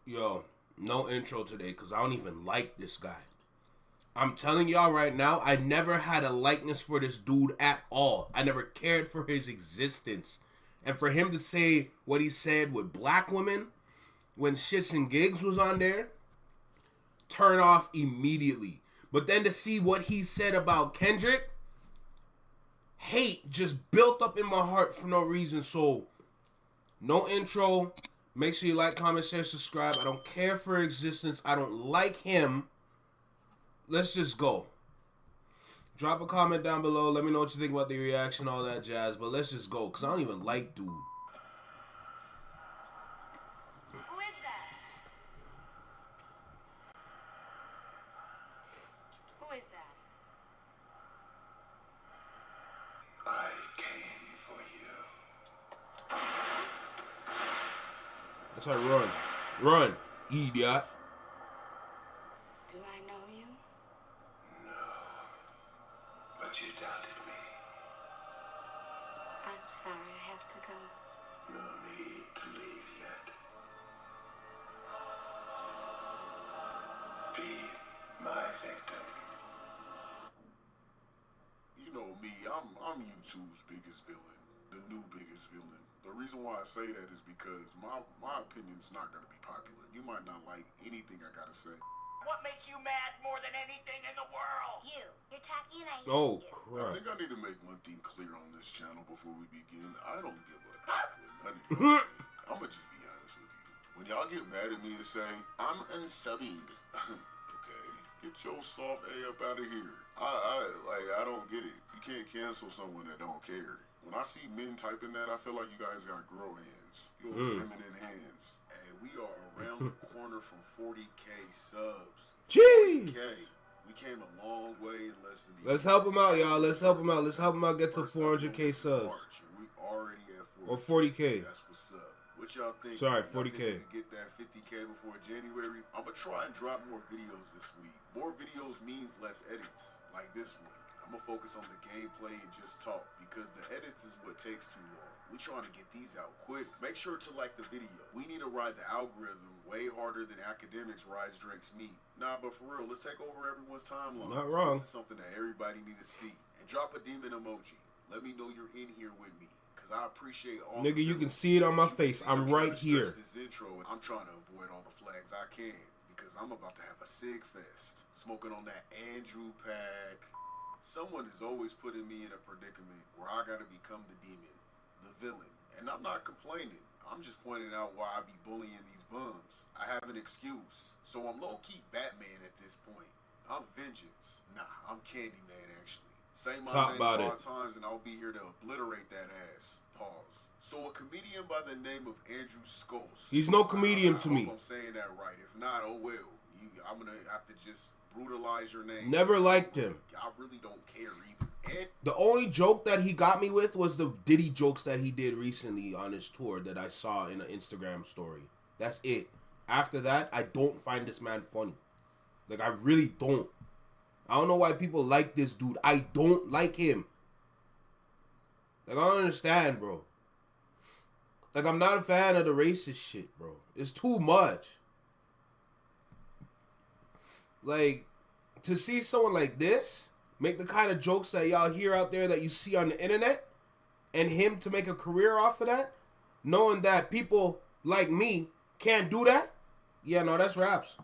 Yo, no intro today because I don't even like this guy. I'm telling y'all right now, I never had a likeness for this dude at all. I never cared for his existence. And for him to say what he said with black women when Shits and Gigs was on there, turn off immediately. But then to see what he said about Kendrick, hate just built up in my heart for no reason. So, no intro. Make sure you like, comment, share, subscribe. I don't care for existence. I don't like him. Let's just go. Drop a comment down below. Let me know what you think about the reaction, all that jazz. But let's just go, because I don't even like dude. Who is that? Who is that? I came for you. That's how I run. Run, idiot. Do I know you? No. But you doubted me. I'm sorry, I have to go. No need to leave yet. Be my victim. You know me, I'm YouTube's biggest villain, the new biggest villain. The reason why I say that is because my opinion's not gonna be popular. You might not like anything I gotta say. What makes you mad more than anything in the world? You're tacky and I hate Oh, you. I crap. think I need to make one thing clear on this channel before we begin. I don't give a what none of y'all think. I'ma just be honest with you. When y'all get mad at me and say, I'm unsubbing, okay, get your soft A up out of here. I don't get it. You can't cancel someone that don't care. When I see men typing that, I feel like you guys got girl hands. You have feminine hands. And we are around the corner from 40K subs. Jeez. 40K. We came a long way in less than a Let's year. help him out, y'all. Let's help him out. Let's help him out get to First 400K upload subs. March, and we already at 40K. Or 40K. That's what's up. What y'all think? Sorry, Y'all 40K. think we could get that 50K before January? I'm gonna try and drop more videos this week. More videos means less edits, like this one. I'm gonna focus on the gameplay and just talk because the edits is what takes too long. We trying to get these out quick. Make sure to like the video. We need to ride the algorithm way harder than academics rides Drake's meat. Nah, but for real, let's take over everyone's timeline. Not wrong. This is something that everybody need to see. And drop a demon emoji. Let me know you're in here with me. Cause I appreciate all Nigga, the you can villains. see it on As my you can face. see, I'm trying right to here. stretch This intro, and I'm trying to avoid all the flags I can because I'm about to have a sig fest. Smoking on that Andrew pack. Someone is always putting me in a predicament where I gotta become the demon, the villain. And I'm not complaining. I'm just pointing out why I be bullying these bums. I have an excuse. So I'm low-key Batman at this point. I'm Vengeance. Nah, I'm Candyman actually. Say my Talk name about 5 it. times and I'll be here to obliterate that ass. Pause. So a comedian by the name of Andrew Schulz. He's no comedian I to hope me. I'm saying that right. If not, oh well. I'm gonna have to just brutalize your name. Never liked him. I really don't care either. And The only joke that he got me with was the Diddy jokes that he did recently on his tour that I saw in an Instagram story. That's it. After that, I don't find this man funny. Like, I really don't. I don't know why people like this dude. I don't like him. Like, I don't understand, bro. Like, I'm not a fan of the racist shit, bro. It's too much. Like, to see someone like this make the kind of jokes that y'all hear out there that you see on the internet, and him to make a career off of that, knowing that people like me can't do that, yeah, no, that's raps.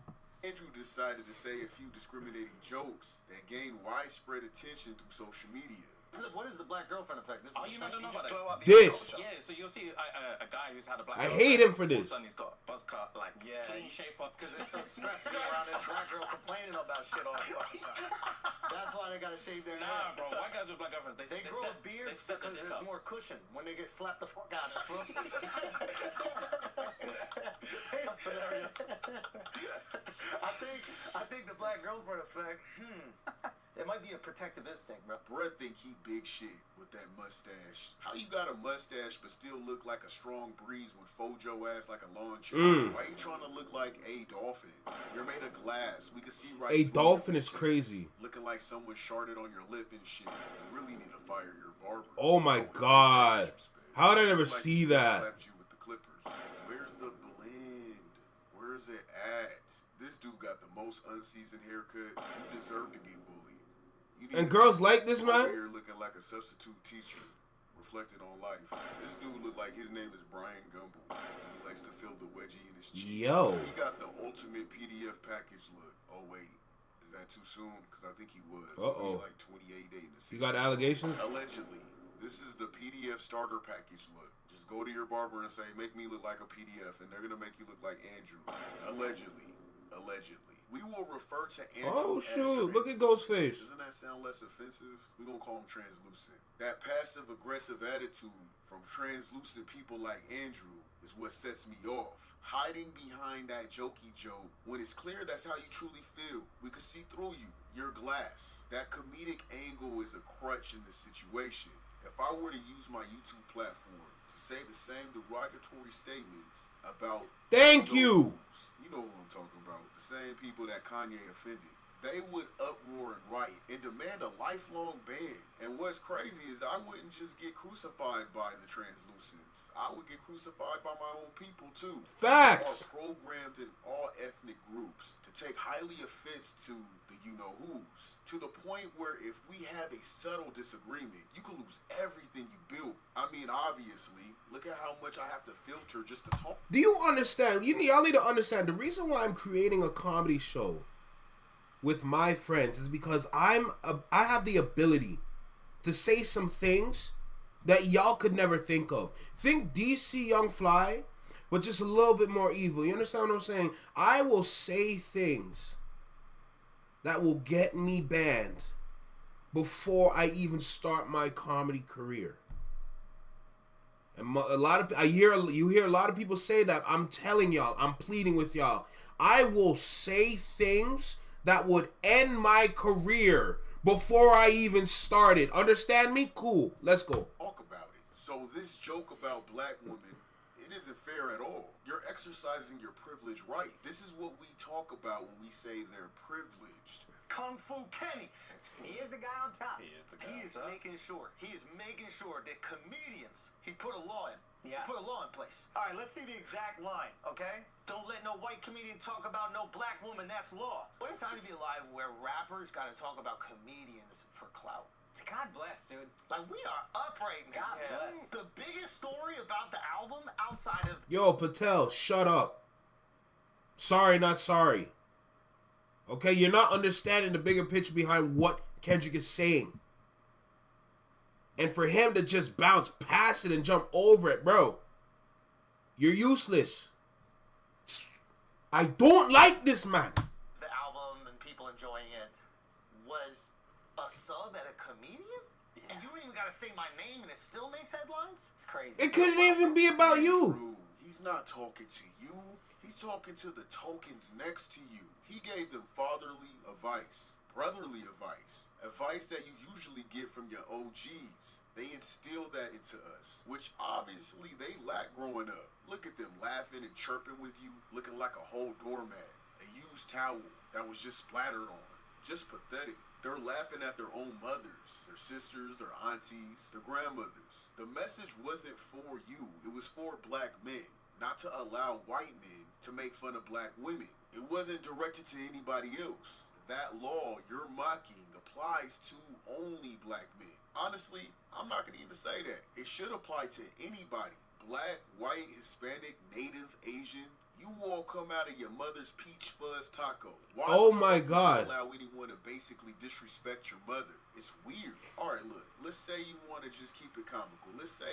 Andrew decided to say a few discriminating jokes that gained widespread attention through social media. What is the black girlfriend effect? This Oh, is you don't know about this. This. Yeah, so you'll see a guy who's had a black I girlfriend. hate him for All of a this. sudden he's got buzz cut, like clean shape up. Because they're so stressed around this black girl complaining about shit all the fucking time. That's why they gotta shave their Nah, hair. bro, white guys with black girlfriends, They grow a beard step because the dick there's up. more cushion when they get slapped the fuck out of it. That's hilarious. I think the black girlfriend effect, it might be a protective instinct, bro. Brett think he big shit with that mustache. How you got a mustache but still look like a strong breeze with Fojo ass like a lawn chair? Why you trying to look like a dolphin? You're made of glass. We can see right A through dolphin your is bitch ass. crazy. Looking like someone sharded on your lip and shit. You really need to fire your barber. Oh my No one's God. in disrespect. How did I You never look like see you that? Slapped you with the clippers. Where's the blend? Where's Where's it at? This dude got the most unseasoned haircut. You deserve to get bullied. You need And to girls like this, over man? here looking like a substitute teacher, reflected on life. This dude look like his name is Brian Gumble. He likes to feel the wedgie in his cheeks. Yo. He got the ultimate PDF package look. Oh wait, is that too soon? Because I think he was. Uh-oh. He like 28 dating the 16. You got allegations? Allegedly. This is the PDF starter package look. Just go to your barber and say, make me look like a PDF, and they're gonna make you look like Andrew. Allegedly. We will refer to Andrew Oh, shoot. as Look at translucent. Ghostface. Doesn't that sound less offensive? We're gonna call him translucent. That passive-aggressive attitude from translucent people like Andrew is what sets me off. Hiding behind that jokey joke when it's clear that's how you truly feel. We could see through you. You're glass. That comedic angle is a crutch in this situation. If I were to use my YouTube platform to say the same derogatory statements about Thank you. you know what I'm talking about, the same people that Kanye offended, they would uproar and riot and demand a lifelong ban. And what's crazy is I wouldn't just get crucified by the translucents. I would get crucified by my own people too. Facts. Are programmed in all ethnic groups to take highly offense to the you-know-who's, to the point where if we have a subtle disagreement, you can lose everything you built. I mean, obviously, look at how much I have to filter just to talk. Do you understand? Y'all need to understand the reason why I'm creating a comedy show with my friends is because I have the ability to say some things that y'all could never think of. Think DC Young Fly, but just a little bit more evil. You understand what I'm saying? I will say things that will get me banned before I even start my comedy career. And you hear a lot of people say that. I'm telling y'all, I'm pleading with y'all. I will say things that would end my career before I even started. Understand me? Cool. Let's go. Talk about it. So this joke about black women, it isn't fair at all. You're exercising your privilege right. This is what we talk about when we say they're privileged. Kung Fu Kenny. He is the guy on top. He is making sure that comedians, he put a law in. Yeah. Put a law in place. All right, let's see the exact line, okay? Don't let no white comedian talk about no black woman. That's law. What a time to be alive where rappers got to talk about comedians for clout. God bless, dude. Like, we are up right now. God bless. The biggest story about the album outside of... Yo, Patel, shut up. Sorry, not sorry. Okay, you're not understanding the bigger picture behind what Kendrick is saying. And for him to just bounce past it and jump over it, bro, you're useless. I don't like this man. The album and people enjoying it was a sub at a comedian? Yeah. And you don't even gotta say my name and it still makes headlines? It's crazy. It couldn't even be about you. True. He's not talking to you. He's talking to the tokens next to you. He gave them fatherly advice, brotherly advice that you usually get from your OGs. They instilled that into us, which obviously they lack growing up. Look at them laughing and chirping with you, looking like a whole doormat, a used towel that was just splattered on. Just pathetic. They're laughing at their own mothers, their sisters, their aunties, their grandmothers. The message wasn't for you. It was for black men, not to allow white men to make fun of black women. It wasn't directed to anybody else. That law you're mocking applies to only black men. Honestly, I'm not going to even say that. It should apply to anybody. Black, white, Hispanic, Native, Asian. You all come out of your mother's peach fuzz taco. Why Oh the my fuck would God. you allow anyone to basically disrespect your mother? It's weird. All right, look. Let's say you want to just keep it comical. Let's say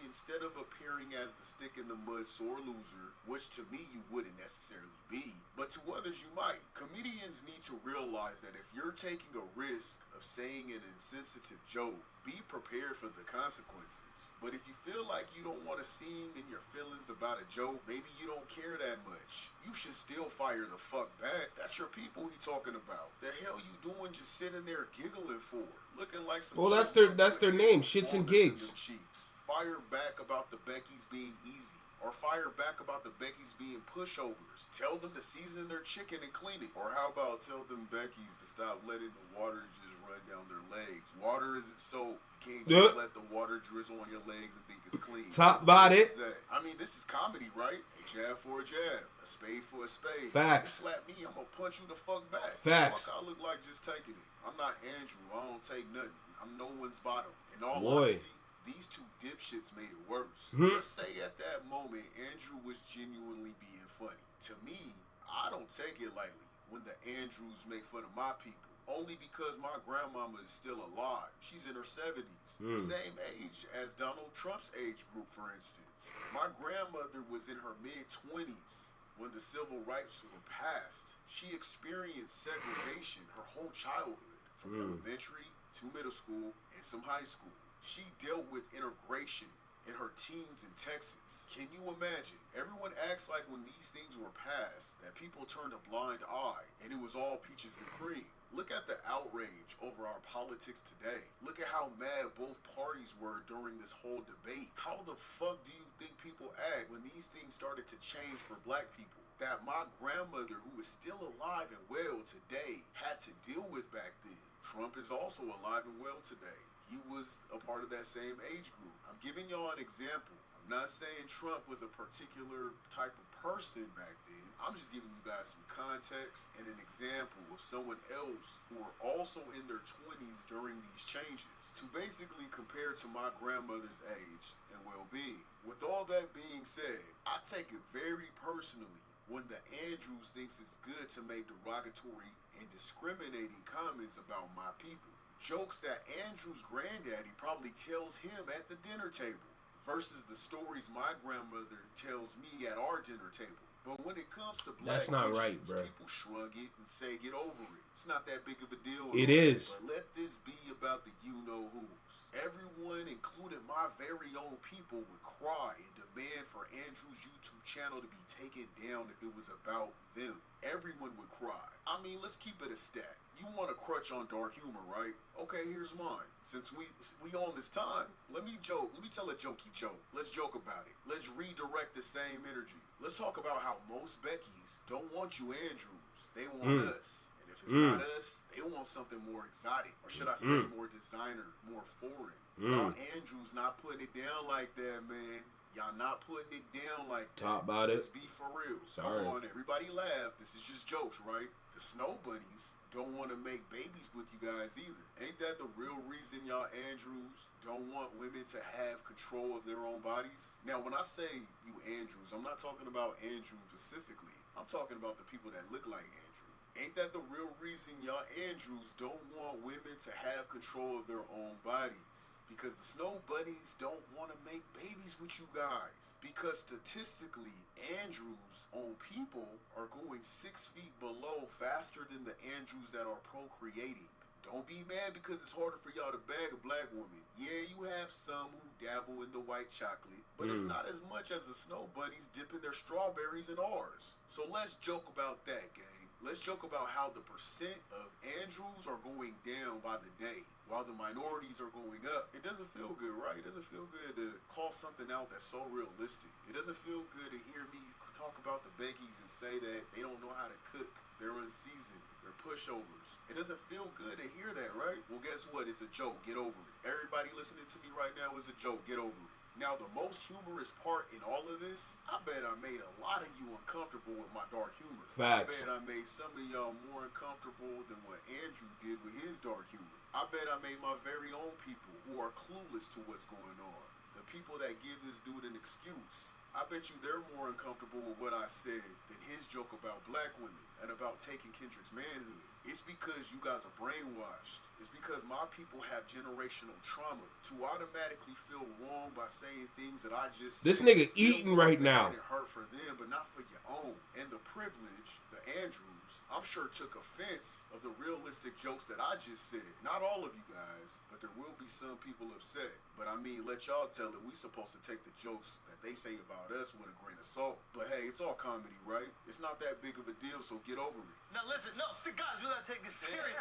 instead of appearing as the stick in the mud sore loser, which to me you wouldn't necessarily be, but to others you might. Comedians need to realize that if you're taking a risk of saying an insensitive joke, be prepared for the consequences. But if you feel like you don't want to seem in your feelings about a joke, maybe you don't care that much, you should still fire the fuck back. That's your people he talking about. The hell you doing just sitting there giggling for? Looking like some Well, that's chipmunks their with name, eggs shits and almonds in gigs. them cheeks. Fire back about the Becky's being easy. Or fire back about the Beckys being pushovers. Tell them to season their chicken and clean it. Or how about tell them Beckys to stop letting the water just run down their legs. Water isn't soap. You can't just let the water drizzle on your legs and think it's clean. Top body. I mean, this is comedy, right? A jab for a jab. A spade for a spade. Facts. You slap me, I'm gonna punch you the fuck back. Facts. Fuck I look like just taking it. I'm not Andrew. I don't take nothing. I'm no one's bottom. In all honesty, these two dipshits made it worse. Let's say at that moment, Andrew was genuinely being funny. To me, I don't take it lightly when the Andrews make fun of my people. Only because my grandmama is still alive. She's in her 70s. The same age as Donald Trump's age group, for instance. My grandmother was in her mid-20s when the civil rights were passed. She experienced segregation her whole childhood, from elementary to middle school and some high school. She dealt with integration in her teens in Texas. Can you imagine? Everyone acts like when these things were passed that people turned a blind eye and it was all peaches and cream. Look at the outrage over our politics today. Look at how mad both parties were during this whole debate. How the fuck do you think people act when these things started to change for black people? That my grandmother, who is still alive and well today, had to deal with back then. Trump is also alive and well today. He was a part of that same age group. I'm giving y'all an example. I'm not saying Trump was a particular type of person back then. I'm just giving you guys some context and an example of someone else who were also in their 20s during these changes to basically compare to my grandmother's age and well-being. With all that being said, I take it very personally when the Andrews thinks it's good to make derogatory and discriminating comments about my people. Jokes that Andrew's granddaddy probably tells him at the dinner table versus the stories my grandmother tells me at our dinner table. But when it comes to black issues, people shrug it and say get over it. It's not that big of a deal. It is. But let this be about the you-know-who's. Everyone, including my very own people, would cry and demand for Andrew's YouTube channel to be taken down if it was about them. Everyone would cry. I mean, let's keep it a stat. You want to crutch on dark humor, right? Okay, here's mine. Since we on this time, let me joke. Let me tell a jokey joke. Let's joke about it. Let's redirect the same energy. Let's talk about how most Beckys don't want you Andrews. They want us. And if it's not us, they want something more exotic. Or should I say more designer, more foreign. Y'all Andrews not putting it down like that, man. Y'all not putting it down like that. Talk about it. Let's be for real. Come on, everybody laugh. This is just jokes, right? The snow bunnies don't want to make babies with you guys either. Ain't that the real reason y'all Andrews don't want women to have control of their own bodies? Now, when I say you Andrews, I'm not talking about Andrew specifically. I'm talking about the people that look like Andrew. Ain't that the real reason y'all Andrews don't want women to have control of their own bodies? Because the snow bunnies don't want to make babies with you guys. Because statistically, Andrews' own people are going 6 feet below faster than the Andrews that are procreating. Don't be mad because it's harder for y'all to bag a black woman. Yeah, you have some who dabble in the white chocolate, but it's not as much as the snow bunnies dipping their strawberries in ours. So let's joke about that, gang. Let's joke about how the percent of Andrews are going down by the day, while the minorities are going up. It doesn't feel good, right? It doesn't feel good to call something out that's so realistic. It doesn't feel good to hear me talk about the Beckys and say that they don't know how to cook. They're unseasoned. They're pushovers. It doesn't feel good to hear that, right? Well, guess what? It's a joke. Get over it. Everybody listening to me right now is a joke. Get over it. Now, the most humorous part in all of this, I bet I made a lot of you uncomfortable with my dark humor. Facts. I bet I made some of y'all more uncomfortable than what Andrew did with his dark humor. I bet I made my very own people who are clueless to what's going on, the people that give this dude an excuse, I bet you they're more uncomfortable with what I said than his joke about black women and about taking Kendrick's manhood. It's because you guys are brainwashed. It's because my people have generational trauma to automatically feel wrong by saying things that I just said. This nigga eating right now. It hurt for them, but not for your own. And the privilege, the Andrews, I'm sure took offense of the realistic jokes that I just said. Not all of you guys, but there will be some people upset. But I mean, let y'all tell it. We supposed to take the jokes that they say about us with a grain of salt. But hey, it's all comedy, right? It's not that big of a deal, so get over it. Now listen, guys, we gotta take this serious.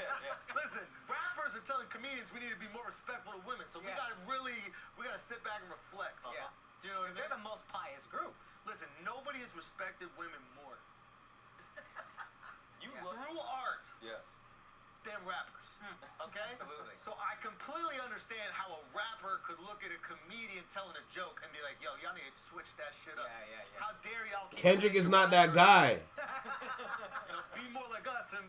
Listen, rappers are telling comedians we need to be more respectful to women, so we gotta sit back and reflect. Yeah. Do you know what I mean? They're the most pious group. Listen, nobody has respected women more. Through art. Yes. Than rappers. Okay? Absolutely. So I completely understand how a rapper could look at a comedian telling a joke and be like, yo, y'all need to switch that shit up. Yeah. How dare y'all keep Kendrick is saying not that guy. be more like us and,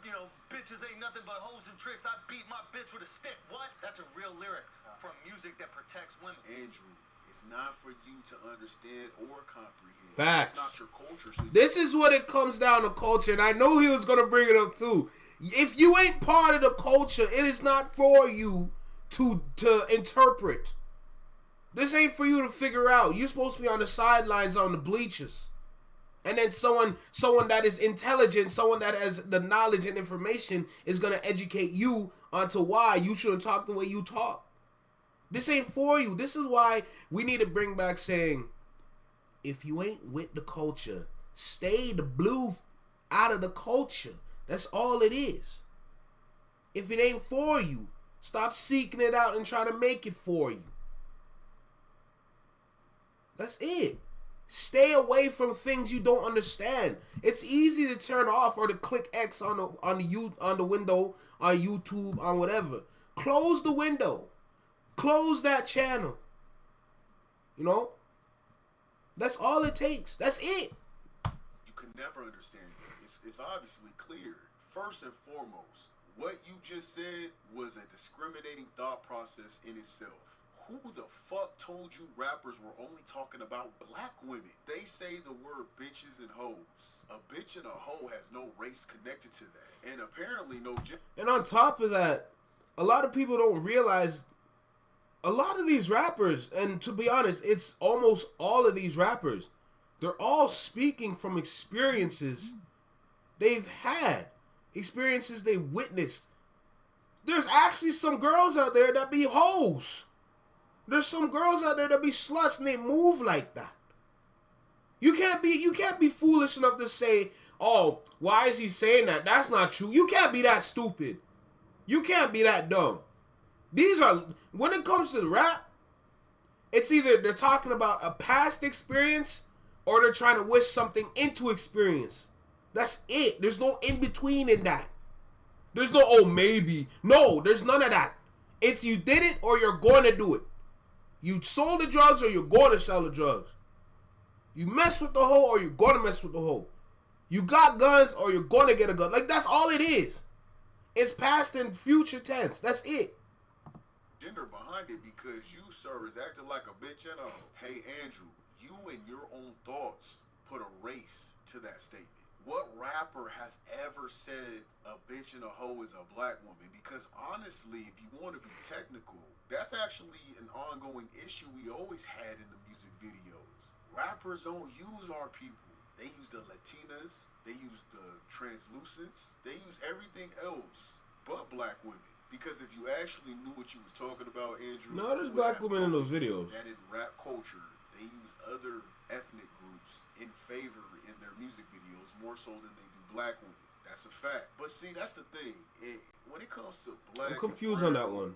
bitches ain't nothing but hoes and tricks. I beat my bitch with a stick. What? That's a real lyric from music that protects women. Andrew, it's not for you to understand or comprehend. Facts. It's not your culture. So This is what it comes down to, culture, and I know he was gonna bring it up too. If you ain't part of the culture, it is not for you to interpret. This ain't for you to figure out. You're supposed to be on the sidelines, on the bleachers. And then someone that is intelligent, someone that has the knowledge and information is going to educate you onto why you shouldn't talk the way you talk. This ain't for you. This is why we need to bring back saying, if you ain't with the culture, stay the blue out of the culture. That's all it is. If it ain't for you, stop seeking it out and try to make it for you. That's it. Stay away from things you don't understand. It's easy to turn off or to click X on the window on YouTube, on whatever. Close the window. Close that channel. That's all it takes. That's it. you can never understand it. It's obviously clear. First and foremost, what you just said was a discriminating thought process in itself. Who the fuck told you rappers were only talking about black women? They say the word bitches and hoes. A bitch and a hoe has no race connected to that. And apparently no And on top of that, a lot of people don't realize a lot of these rappers, and to be honest, it's almost all of these rappers, they're all speaking from experiences they've had, experiences they witnessed. There's actually some girls out there that be hoes. There's some girls out there that be sluts and they move like that. You can't be foolish enough to say, oh, why is he saying that? That's not true. You can't be that stupid. You can't be that dumb. These are, when it comes to the rap, it's either they're talking about a past experience or they're trying to wish something into experience. That's it. There's no in between in that. There's no, oh, maybe. No, there's none of that. It's you did it or you're going to do it. You sold the drugs or you're going to sell the drugs. You mess with the hoe or you're going to mess with the hoe. You got guns or you're going to get a gun. Like, that's all it is. It's past and future tense. That's it. Gender behind it because you, sir, is acting like a bitch and a hoe. Hey, Andrew, you and your own thoughts put a race to that statement. What rapper has ever said a bitch and a hoe is a black woman? Because honestly, if you want to be technical, that's actually an ongoing issue we always had in the music videos. Rappers don't use our people. They use the Latinas, they use the translucents, they use everything else but black women. Because if you actually knew what you was talking about, Andrew, No, there's black women in those videos. That in rap culture, they use other ethnic groups in favor in their music videos more so than they do black women. That's a fact. But see, that's the thing. When it comes to black, I'm confused on that one.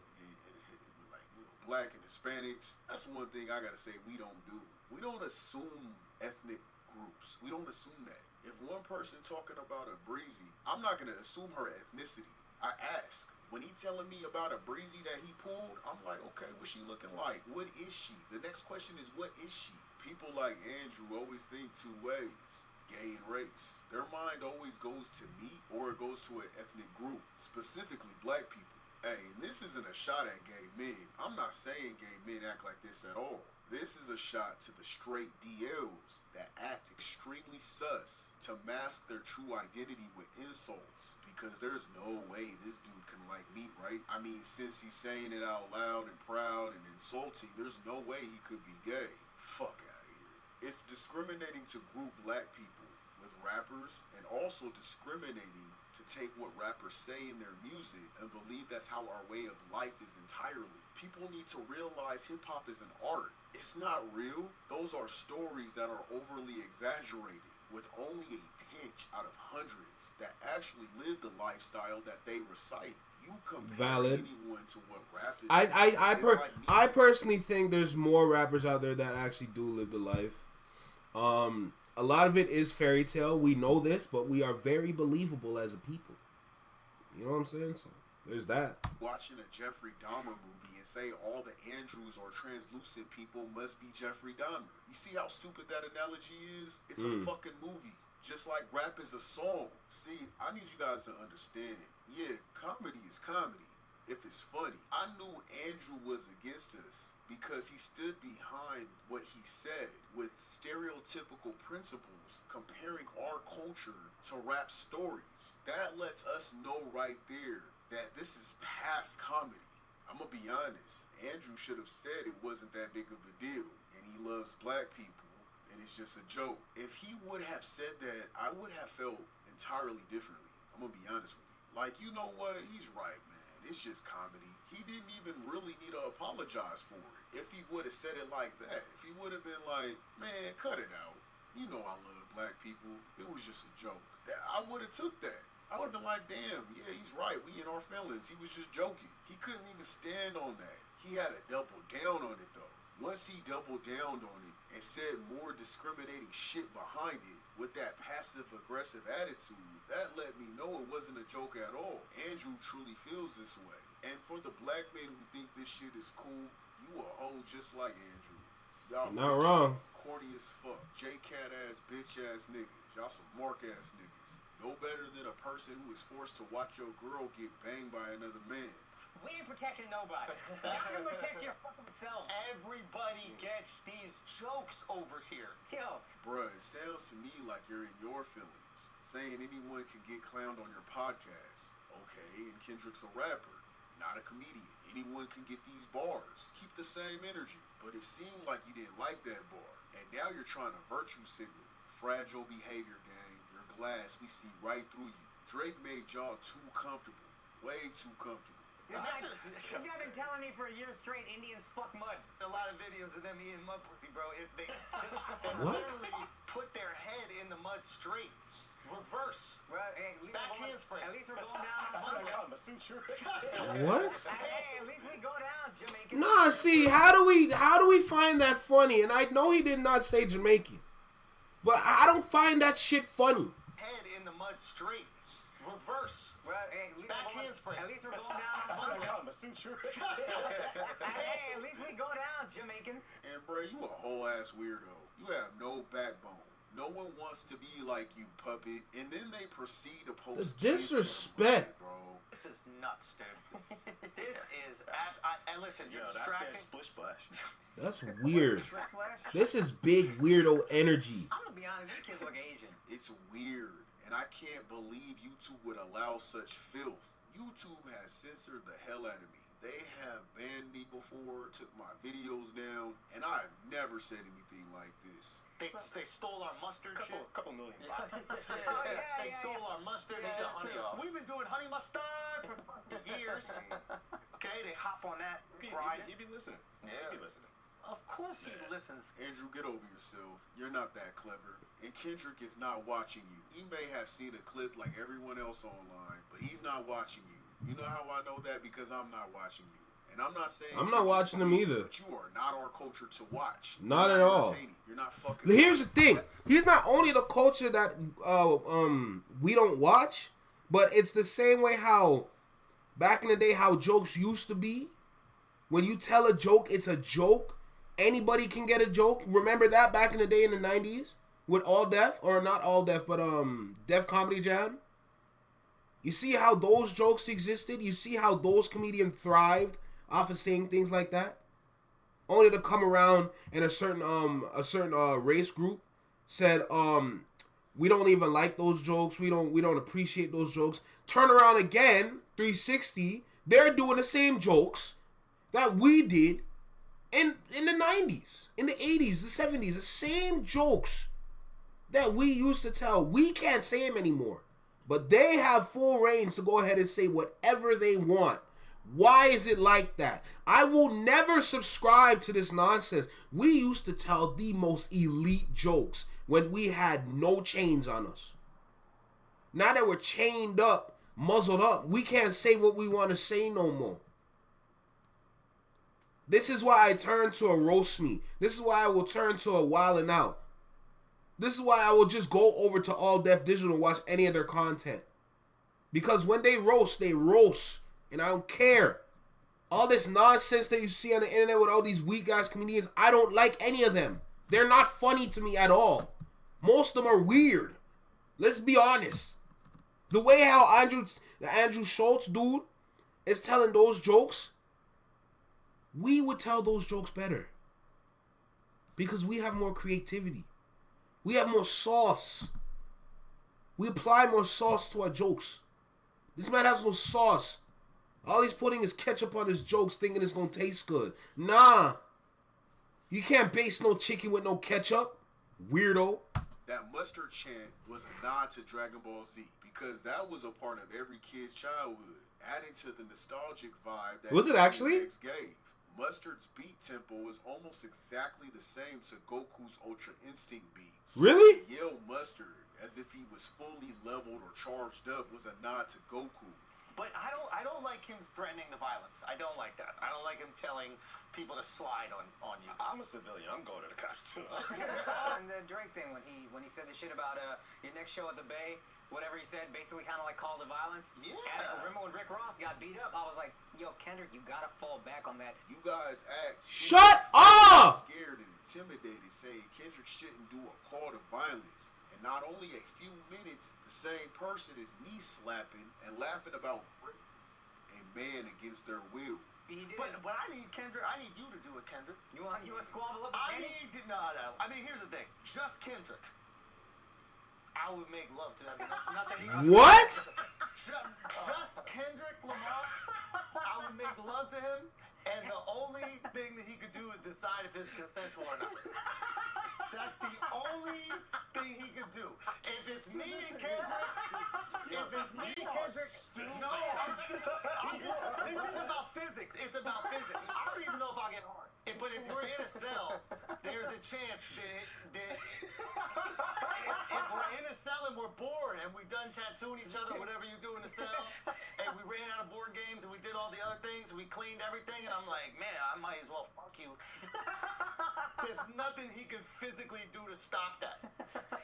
Black and Hispanics, that's one thing I gotta say we don't do. We don't assume ethnic groups. We don't assume that. If one person talking about a breezy, I'm not gonna assume her ethnicity. I ask. When he telling me about a breezy that he pulled, I'm like, okay, what's she looking like? What is she? The next question is, what is she? People like Andrew always think two ways. Gay and race. Their mind always goes to me or it goes to an ethnic group, specifically black people. Hey, and this isn't a shot at gay men. I'm not saying gay men act like this at all. This is a shot to the straight DLs that act extremely sus to mask their true identity with insults. Because there's no way this dude can like me, right? I mean, since he's saying it out loud and proud and insulting, there's no way he could be gay. Fuck out of here. It's discriminating to group black people with rappers and also discriminating to take what rappers say in their music and believe that's how our way of life is entirely. People need to realize hip-hop is an art. It's not real. Those are stories that are overly exaggerated with only a pinch out of hundreds that actually live the lifestyle that they recite. You compare anyone to what rap is. I personally think there's more rappers out there that actually do live the life. A lot of it is fairy tale. We know this, but we are very believable as a people. You know what I'm saying? So there's that. Watching a Jeffrey Dahmer movie and say all the Andrews or translucent people must be Jeffrey Dahmer. You see how stupid that analogy is? It's a fucking movie. Just like rap is a song. See, I need you guys to understand. Yeah, comedy is comedy. If it's funny. I knew Andrew was against us because he stood behind what he said with stereotypical principles comparing our culture to rap stories. That lets us know right there that this is past comedy. I'm gonna be honest, Andrew should have said it wasn't that big of a deal and he loves black people and it's just a joke. If he would have said that, I would have felt entirely differently. I'm gonna be honest with you. Like, you know what? He's right, man. It's just comedy. He didn't even really need to apologize for it. If he would have said it like that, if he would have been like, man, cut it out. You know I love black people. It was just a joke. I would have took that. I would have been like, damn, yeah, he's right. We in our feelings. He was just joking. He couldn't even stand on that. He had to double down on it, though. Once he doubled down on it and said more discriminating shit behind it with that passive-aggressive attitude, that let me know it wasn't a joke at all. Andrew truly feels this way. And for the black men who think this shit is cool, you a hoe just like Andrew. Y'all not wrong. Corny as fuck. J-cat ass, bitch ass niggas. Y'all some mark ass niggas. No better than a person who is forced to watch your girl get banged by another man. We ain't protecting nobody. You should protect your fucking self. Everybody gets these jokes over here. Yo. Bruh, it sounds to me like you're in your feelings, saying anyone can get clowned on your podcast. Okay, and Kendrick's a rapper, not a comedian. Anyone can get these bars. Keep the same energy. But it seemed like you didn't like that bar. And now you're trying to virtue signal. Fragile behavior, gang. You're glass. We see right through you. Drake made y'all too comfortable. Way too comfortable. This guy been telling me for a year straight Indians fuck mud. A lot of videos of them eating mud, bro. If they What? literally put their head in the mud straight, reverse, Well, hey, back handspring. at least we're going down. What? Hey, at least we go down, Jamaican. Nah, see, how do we find that funny? And I know he did not say Jamaican, but I don't find that shit funny. Head in the mud straight, reverse, Well, hey, back handspring. at least we're going down. Hey, at least we go down, Jamaicans. And bruh, you a whole ass weirdo. You have no backbone. No one wants to be like you, puppet. And then they proceed to post The disrespect. kids on the bro. This is nuts, dude. This is. And listen, you're distracting. Splish splash. That's weird. Splash. This is big weirdo energy. I'm gonna be honest, these kids look Asian. It's weird. And I can't believe YouTube would allow such filth. YouTube has censored the hell out of me. They have banned me before, took my videos down, and I've never said anything like this. They stole our mustard shit. Couple million. They stole our mustard Yeah, shit. that's true. We've been doing honey mustard for years. Okay, they hop on that. Ride He be listening. Yeah. He be listening. Of course he listens. Andrew, get over yourself. You're not that clever. And Kendrick is not watching you. He may have seen a clip like everyone else online, but he's not watching you. You know how I know that? Because I'm not watching you. And I'm not saying I'm not watching him either. But you are not our culture to watch. Not You're at all. entertaining. You're not fucking. Here's the thing. He's not only the culture that we don't watch, but it's the same way how back in the day how jokes used to be. When you tell a joke, it's a joke. Anybody can get a joke. Remember that back in the day in the 90s with All Def, or not All Def, but Def Comedy Jam. You see how those jokes existed? You see how those comedians thrived off of saying things like that? Only to come around and a certain race group said, we don't even like those jokes. We don't appreciate those jokes. Turn around again, 360. They're doing the same jokes that we did in the 90s, in the 80s, the 70s. The same jokes that we used to tell. We can't say them anymore. But they have full reigns to go ahead and say whatever they want. Why is it like that? I will never subscribe to this nonsense. We used to tell the most elite jokes when we had no chains on us. Now that we're chained up, muzzled up, we can't say what we want to say no more. This is why I turn to a roast me. This is why I will turn to a wildin' out. This is why I will just go over to All Def Digital and watch any of their content. Because when they roast. And I don't care. All this nonsense that you see on the internet with all these weak ass comedians, I don't like any of them. They're not funny to me at all. Most of them are weird. Let's be honest. The way how the Andrew Schulz dude is telling those jokes, we would tell those jokes better. Because we have more creativity. We have more sauce. We apply more sauce to our jokes. This man has no sauce. All he's putting is ketchup on his jokes thinking it's going to taste good. Nah. You can't base no chicken with no ketchup. Weirdo. That mustard chant was a nod to Dragon Ball Z because that was a part of every kid's childhood, adding to the nostalgic vibe that was it actually? DMX gave. Mustard's beat tempo is almost exactly the same to Goku's Ultra Instinct beat. So really? to yell Mustard as if he was fully leveled or charged up was a nod to Goku. But I don't like him threatening the violence. I don't like that. I don't like him telling people to slide on you. I'm a civilian. I'm going to the cops too. And the Drake thing when he said the shit about your next show at the Bay, whatever he said, basically kind of like called the violence. Yeah. And remember when Rick Ross got beat up? I was like, yo, Kendrick, you gotta fall back on that. You guys act shut up! Scared and intimidated, saying Kendrick shouldn't do a call to violence. And not only a few minutes, the same person is knee slapping and laughing about a man against their will. He did. But I need Kendrick. I need you to do it, Kendrick. You want squabble up with I Kenny? need no. I mean, here's the thing. Just Kendrick. I would make love to him. Not that he What? Just Kendrick Lamar. I would make love to him, and the only thing that he could do is decide if it's consensual or not. That's the only thing he could do. If it's me and Kendrick, no, this is about physics. It's about physics. I don't even know if I'll get hard. But if we're in a cell, there's a chance that if we're in a cell and we're bored and we've done tattooing each other, whatever you do in the cell, and we ran out of board games and we did all the other things, we cleaned everything, and I'm like, man, I might as well fuck you. There's nothing he could physically do to stop that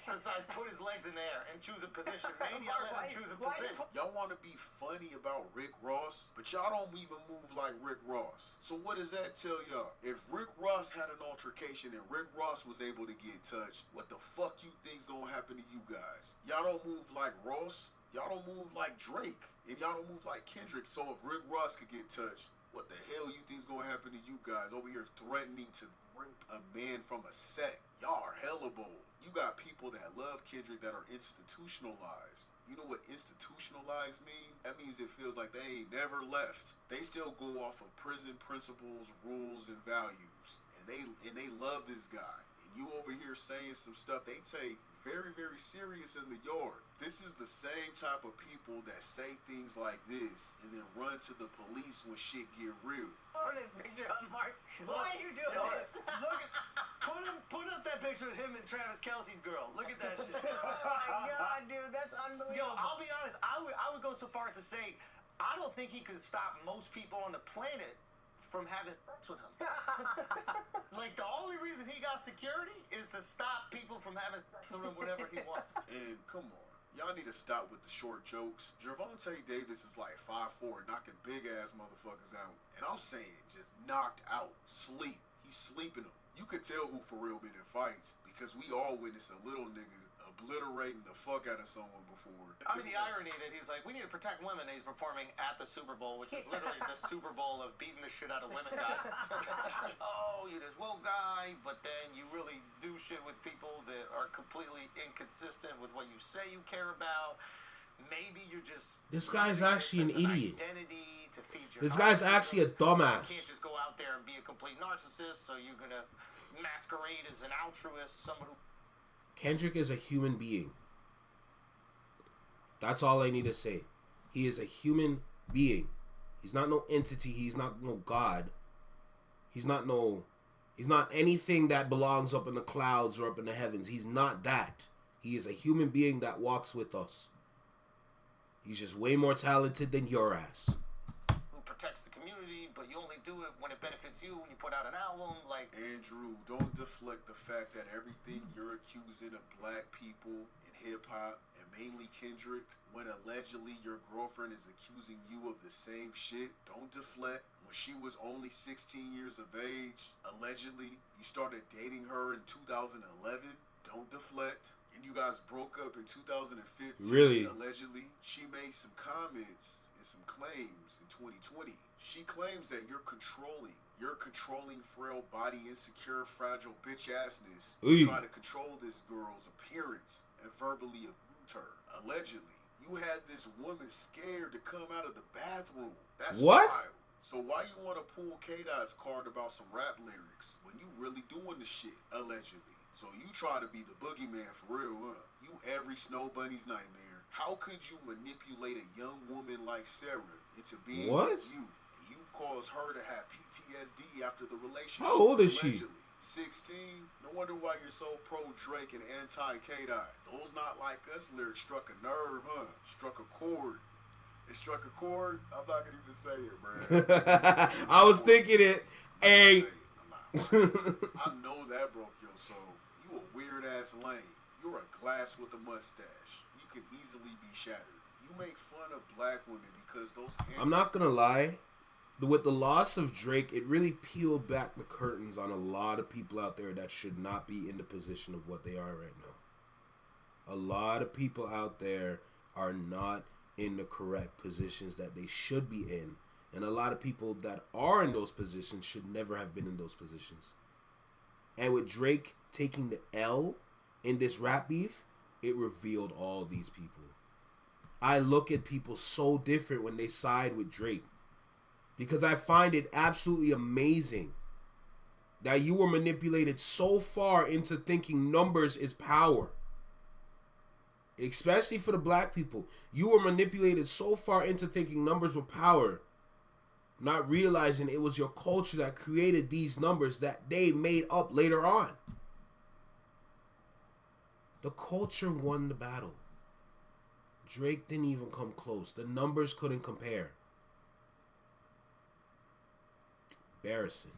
besides put his legs in the air and choose a position. Maybe I'll let him choose a position. Y'all want to be funny about Rick Ross, but y'all don't even move like Rick Ross. So what does that tell y'all? If Rick Ross had an altercation and Rick Ross was able to get touched, what the fuck you think's gonna happen to you guys? Y'all don't move like Ross. Y'all don't move like Drake. And y'all don't move like Kendrick. So if Rick Ross could get touched, what the hell you think's gonna happen to you guys over here threatening to rape a man from a set? Y'all are hella bold. You got people that love Kendrick that are institutionalized. You know what institutionalized mean? That means it feels like they ain't never left. They still go off of prison principles, rules, and values. And they love this guy. And you over here saying some stuff they take very, very serious in the yard. This is the same type of people that say things like this and then run to the police when shit get real. Put this picture on, Mark. Why are you doing this? Put up that picture of him and Travis Kelce's girl. Look at that shit. Oh my god, dude, that's unbelievable. Yo, I'll be honest. I would go so far as to say, I don't think he could stop most people on the planet from having sex with him. Like, the only reason he got security is to stop people from having sex with him whenever he wants. And come on. Y'all need to stop with the short jokes. Gervonta Davis is like 5'4", knocking big-ass motherfuckers out. And I'm saying just knocked out. Sleep. He's sleeping them. You could tell who for real been in fights because we all witnessed a little nigga obliterating the fuck out of someone before. I mean, the irony that he's like, we need to protect women, and he's performing at the Super Bowl, which is literally the Super Bowl of beating the shit out of women guys. Oh, you're this woke guy, but then you really do shit with people that are completely inconsistent with what you say you care about. Maybe you're just... This guy's actually an idiot. Identity to feed your This guy's actually a dumbass. You can't just go out there and be a complete narcissist, so you're gonna masquerade as an altruist, someone who... Kendrick is a human being. That's all I need to say. He is a human being. He's not no entity. He's not no god. He's not anything that belongs up in the clouds or up in the heavens. He's not that. He is a human being that walks with us. He's just way more talented than your ass. Who protects the community, but you only do it when it benefits you, when you put out an album, like... Andrew, don't deflect the fact that everything you're accusing of black people in hip-hop, and mainly Kendrick, when allegedly your girlfriend is accusing you of the same shit, don't deflect. When she was only 16 years of age, allegedly, you started dating her in 2011, don't deflect. And you guys broke up in 2015. Really? Allegedly, she made some comments and some claims in 2020. She claims that you're controlling, frail body, insecure, fragile bitch assness. Try to control this girl's appearance and verbally abuse her. Allegedly, you had this woman scared to come out of the bathroom. That's what? Wild. So why you want to pull K-Dot's card about some rap lyrics when you really doing the shit, allegedly? So you try to be the boogeyman for real, huh? You every snow bunny's nightmare. How could you manipulate a young woman like Sarah into being with you? And you cause her to have PTSD after the relationship. How old is allegedly. she? 16? No wonder why you're so pro-Drake and anti-K-Dot. Those not like us lyrics struck a nerve, huh? Struck a chord. It struck a chord? I'm not going to even say it, bro. I was thinking it. Hey. I know that broke your soul. You a weird-ass lame. You're a glass with a mustache. You can easily be shattered. You make fun of black women because those... I'm not going to lie. With the loss of Drake, it really peeled back the curtains on a lot of people out there that should not be in the position of what they are right now. A lot of people out there are not in the correct positions that they should be in. And a lot of people that are in those positions should never have been in those positions. And with Drake taking the L in this rap beef, it revealed all these people. I look at people so different when they side with Drake. Because I find it absolutely amazing that you were manipulated so far into thinking numbers is power. Especially for the black people. You were manipulated so far into thinking numbers were power. Not realizing it was your culture that created these numbers that they made up later on. The culture won the battle. Drake didn't even come close. The numbers couldn't compare. Embarrassing.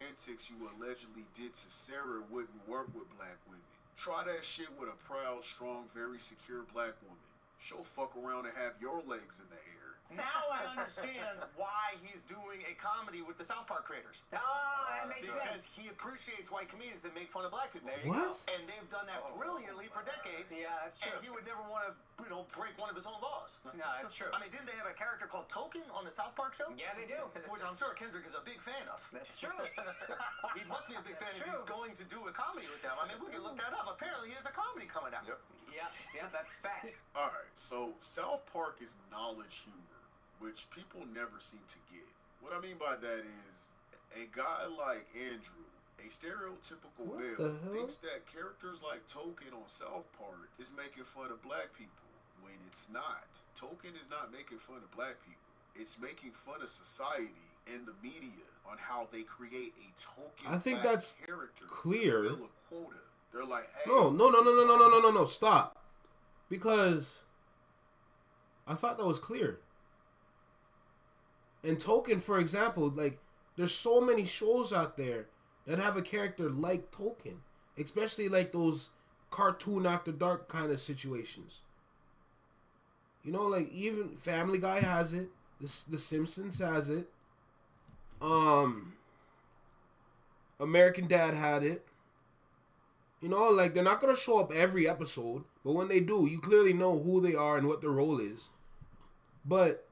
Antics you allegedly did to Sarah wouldn't work with black women. Try that shit with a proud, strong, very secure black woman. She'll fuck around and have your legs in the air. Now I understand why he's doing a comedy with the South Park creators. That makes Because sense. he appreciates white comedians that make fun of black people. What? And they've done that brilliantly for decades. Yeah, that's true. And he would never want to, break one of his own laws. No, that's true. I mean, didn't they have a character called Token on the South Park show? Yeah, they do. Which I'm sure Kendrick is a big fan of. That's true. He must be a big fan if he's true. going to do a comedy with them. I mean, we can look that up. Apparently, he has a comedy coming out. Yeah, that's fact. Alright, so South Park is knowledge humor, which people never seem to get. What I mean by that is, a guy like Andrew, a stereotypical male, thinks that characters like Token on South Park is making fun of black people, when it's not. Token is not making fun of black people. It's making fun of society and the media on how they create a token I think black that's character clear. to fill a quota. They're like, hey, No, stop. Because I thought that was clear. And Token, for example, like, there's so many shows out there that have a character like Token. Especially like those cartoon after dark kind of situations. You know, like, even Family Guy has it. The Simpsons has it. American Dad had it. You know, like, they're not going to show up every episode. But when they do, you clearly know who they are and what their role is. But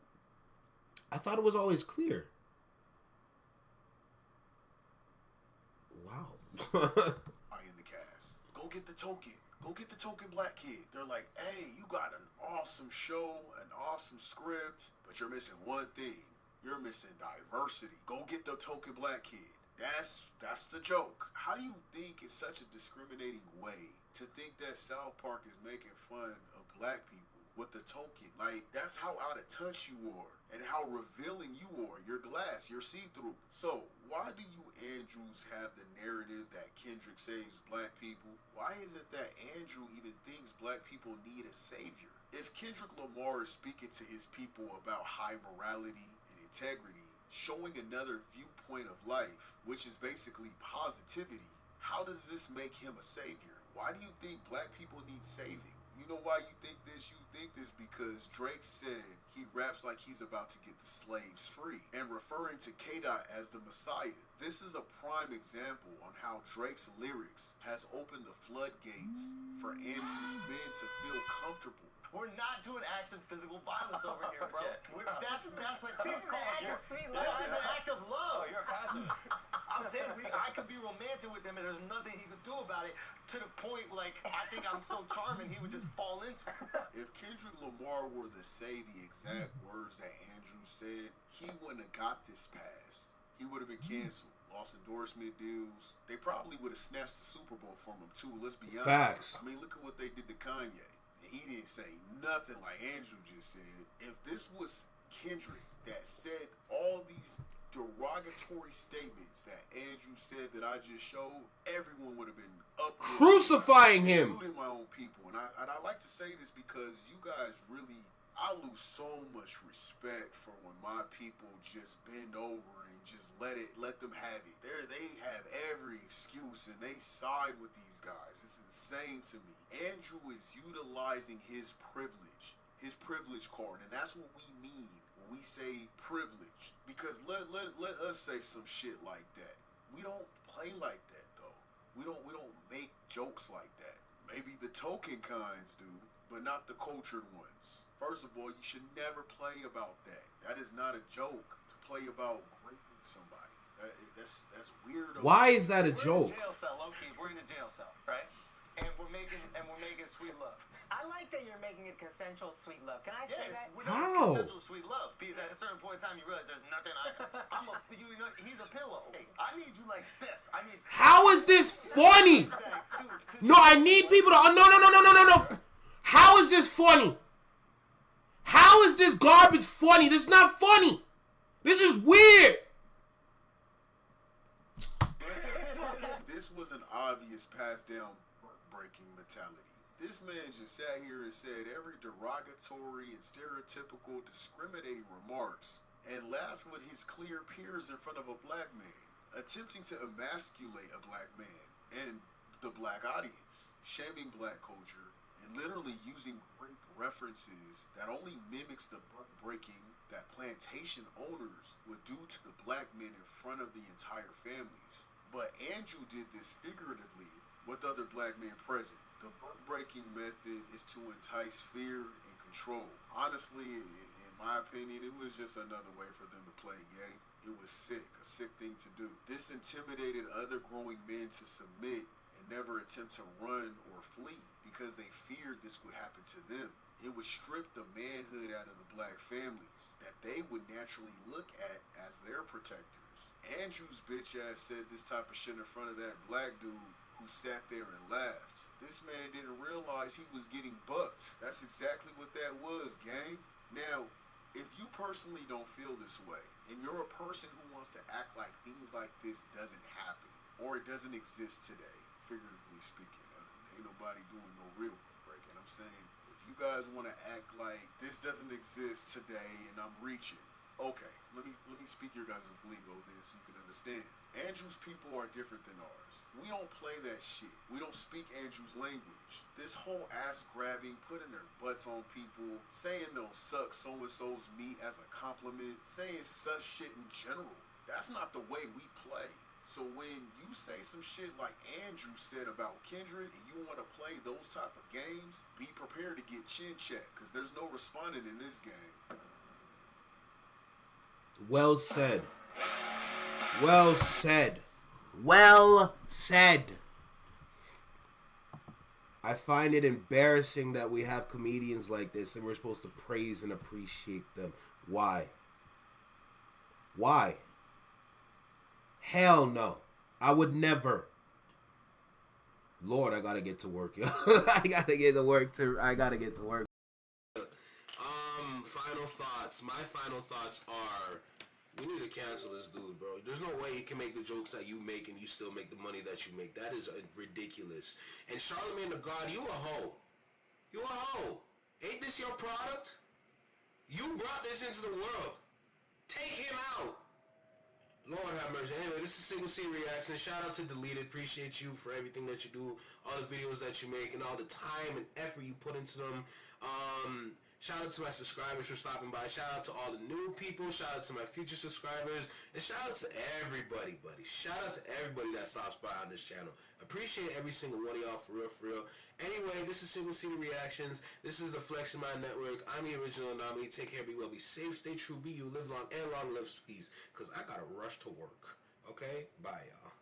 I thought it was always clear. Wow. in the cast. Go get the Token. Go get the Token black kid. They're like, hey, you got an awesome show, an awesome script, but you're missing one thing. You're missing diversity. Go get the Token black kid. That's the joke. How do you think it's such a discriminating way to think that South Park is making fun of black people with the Token? Like, that's how out of touch you are and how revealing you are. You're glass, you're see-through. So why do you Andrews have the narrative that Kendrick saves black people? Why is it that Andrew even thinks black people need a savior? If Kendrick Lamar is speaking to his people about high morality and integrity, showing another viewpoint of life, which is basically positivity. How does this make him a savior? Why do you think black people need saving? You know why you think this? You think this because Drake said he raps like he's about to get the slaves free and referring to K-Dot as the Messiah. This is a prime example on how Drake's lyrics has opened the floodgates for Andrew's men to feel comfortable. We're not doing acts of physical violence over here, bro. That's what This is an act of sweet love. This is an act of love. Oh, you're a pacifist. I'm saying I could be romantic with him and there's nothing he could do about it, to the point, like, I think I'm so charming he would just fall into it. If Kendrick Lamar were to say the exact words that Andrew said, he wouldn't have got this pass. He would have been canceled, lost endorsement deals. They probably would have snatched the Super Bowl from him too, let's be honest. Facts. I mean, look at what they did to Kanye. He didn't say nothing like Andrew just said. If this was Kendrick that said all these derogatory statements that Andrew said that I just showed, everyone would have been up Crucifying him. including my own people. And I like to say this because you guys really, I lose so much respect for when my people just bend over and just let them have it. They have every excuse and they side with these guys. It's insane to me. Andrew is utilizing his privilege card, and that's what we mean when we say privilege. Because let us say some shit like that. We don't play like that though. We don't make jokes like that. Maybe the token kinds do, but not the cultured ones. First of all, you should never play about that. That is not a joke to play about raping somebody. That's weird. Why is that a joke? We're in a jail cell, low-key. We're in a jail cell, right? And we're making sweet love. I like that you're making it consensual sweet love. Can I say Yes, that? we're How? doing consensual sweet love. Because at a certain point in time, you realize there's nothing he's a pillow. I need you like this. How is this funny? No, I need people to. No. How is this funny? How is this garbage funny? This is not funny. This is weird. This was an obvious pass down breaking mentality. This man just sat here and said every derogatory and stereotypical discriminating remarks and laughed with his clear peers in front of a black man, attempting to emasculate a black man and the black audience, shaming black culture, and literally using great references that only mimics the breaking that plantation owners would do to the black men in front of the entire families. But Andrew did this figuratively with other black men present. The breaking method is to entice fear and control. Honestly, in my opinion, it was just another way for them to play gay. It was sick, a sick thing to do. This intimidated other growing men to submit and never attempt to run or flee because they feared this would happen to them. It would strip the manhood out of the black families that they would naturally look at as their protectors. Andrew's bitch ass said this type of shit in front of that black dude who sat there and laughed. This man didn't realize he was getting bucked. That's exactly what that was, gang. Now, if you personally don't feel this way, and you're a person who wants to act like things like this doesn't happen, or it doesn't exist today, figuratively speaking, ain't nobody doing no real breaking. I'm saying, if you guys want to act like this doesn't exist today and I'm reaching, okay, let me speak your guys' lingo then so you can understand. Andrew's people are different than ours. We don't play that shit. We don't speak Andrew's language. This whole ass grabbing, putting their butts on people, saying they'll suck so-and-so's meat as a compliment, saying such shit in general. That's not the way we play. So when you say some shit like Andrew said about Kendrick and you want to play those type of games, be prepared to get chin checked because there's no responding in this game. Well said. Well said. Well said. I find it embarrassing that we have comedians like this and we're supposed to praise and appreciate them. Why? Why? Hell no. I would never. Lord, I gotta get to work, yo. I gotta get to work. Final thoughts. My final thoughts are, we need to cancel this dude, bro. There's no way he can make the jokes that you make and you still make the money that you make. That is ridiculous. And Charlamagne the God, you a hoe. You a hoe. Ain't this your product? You brought this into the world. Take him out. Lord have mercy. Anyway, this is Single C Reaction. Shout out to Deleted. Appreciate you for everything that you do, all the videos that you make, and all the time and effort you put into them. Shout out to my subscribers for stopping by. Shout out to all the new people. Shout out to my future subscribers. And shout out to everybody, buddy. Shout out to everybody that stops by on this channel. Appreciate every single one of y'all, for real, for real. Anyway, this is Single C Reactions. This is the Flex in My Network. I'm the original anomaly. Take care, be well, be safe, stay true, be you, live long, and long live peace. Because I got to rush to work. Okay? Bye, y'all.